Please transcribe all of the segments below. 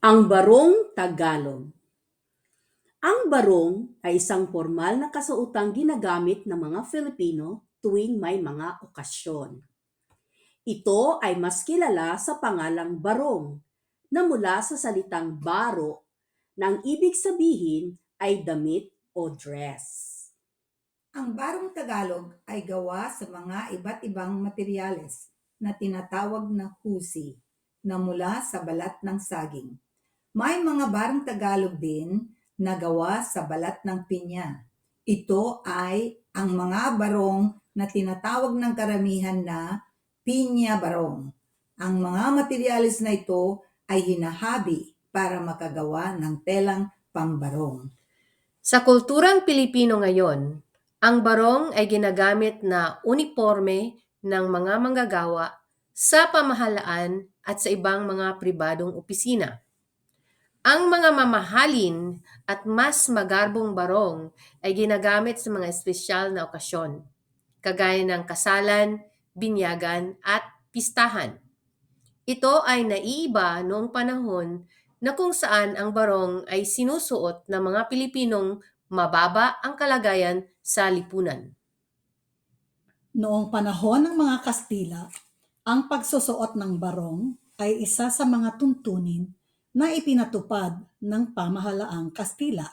Ang barong Tagalog. Ang barong ay isang formal na kasuotang ginagamit ng mga Filipino tuwing may mga okasyon. Ito ay mas kilala sa pangalang barong na mula sa salitang baro na ang ibig sabihin ay damit o dress. Ang barong Tagalog ay gawa sa mga iba't ibang materyales na tinatawag na husi na mula sa balat ng saging. May mga barong Tagalog din na gawa sa balat ng pinya. Ito ay ang mga barong na tinatawag ng karamihan na pinya barong. Ang mga materyales na ito ay hinahabi para makagawa ng telang pambarong. Sa kulturang Pilipino ngayon, ang barong ay ginagamit na uniforme ng mga manggagawa sa pamahalaan at sa ibang mga pribadong opisina. Ang mga mamahalin at mas magarbong barong ay ginagamit sa mga espesyal na okasyon, kagaya ng kasalan, binyagan at pistahan. Ito ay naiiba noong panahon na kung saan ang barong ay sinusuot ng mga Pilipinong mababa ang kalagayan sa lipunan. Noong panahon ng mga Kastila, ang pagsusuot ng barong ay isa sa mga tuntunin na ipinatupad ng pamahalaang Kastila.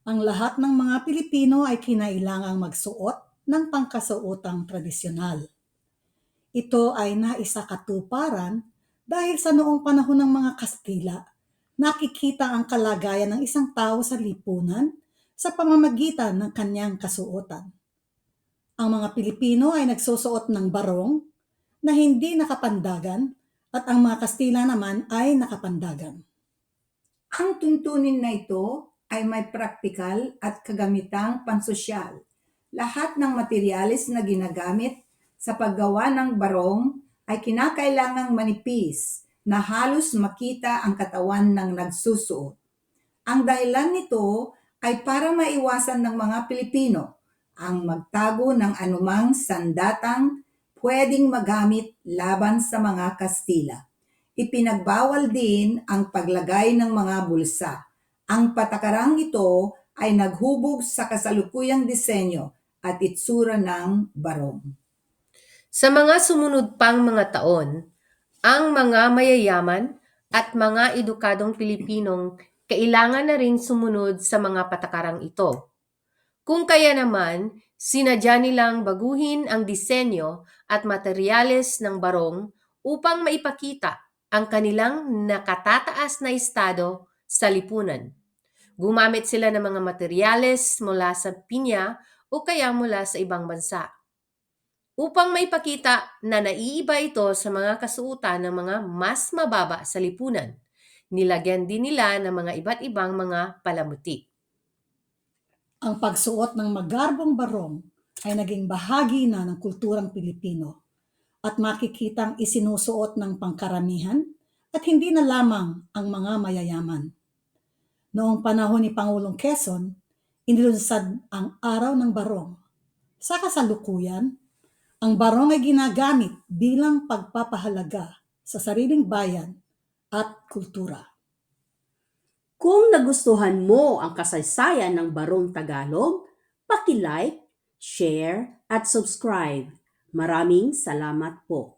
Ang lahat ng mga Pilipino ay kinailangang magsuot ng pangkasuotang tradisyonal. Ito ay naisakatuparan dahil sa noong panahon ng mga Kastila, nakikita ang kalagayan ng isang tao sa lipunan sa pamamagitan ng kanyang kasuotan. Ang mga Pilipino ay nagsusuot ng barong na hindi nakapandagan at ang mga Kastila naman ay nakapandagan. Ang tuntunin na ito ay may praktikal at kagamitang pansosyal. Lahat ng materyales na ginagamit sa paggawa ng barong ay kinakailangang manipis na halos makita ang katawan ng nagsusuot. Ang dahilan nito ay para maiwasan ng mga Pilipino ang magtago ng anumang sandatang pwedeng magamit laban sa mga Kastila. Ipinagbawal din ang paglagay ng mga bulsa. Ang patakarang ito ay naghubog sa kasalukuyang disenyo at itsura ng barong. Sa mga sumunod pang mga taon, ang mga mayayaman at mga edukadong Pilipinong kailangan na ring sumunod sa mga patakarang ito. Kung kaya naman, sinadya nilang baguhin ang disenyo at materyales ng barong upang maipakita ang kanilang nakatataas na estado sa lipunan. Gumamit sila ng mga materyales mula sa pinya o kaya mula sa ibang bansa. Upang maipakita na naiiba ito sa mga kasuotan ng mga mas mababa sa lipunan, nilagyan din nila ng mga iba't ibang mga palamuti. Ang pagsuot ng magarbong barong ay naging bahagi na ng kulturang Pilipino at makikitang isinusuot ng pangkaramihan at hindi na lamang ang mga mayayaman. Noong panahon ni Pangulong Quezon, inilunsad ang Araw ng Barong. Sa kasalukuyan, ang barong ay ginagamit bilang pagpapahalaga sa sariling bayan at kultura. Kung nagustuhan mo ang kasaysayan ng Barong Tagalog, paki-like, share at subscribe. Maraming salamat po.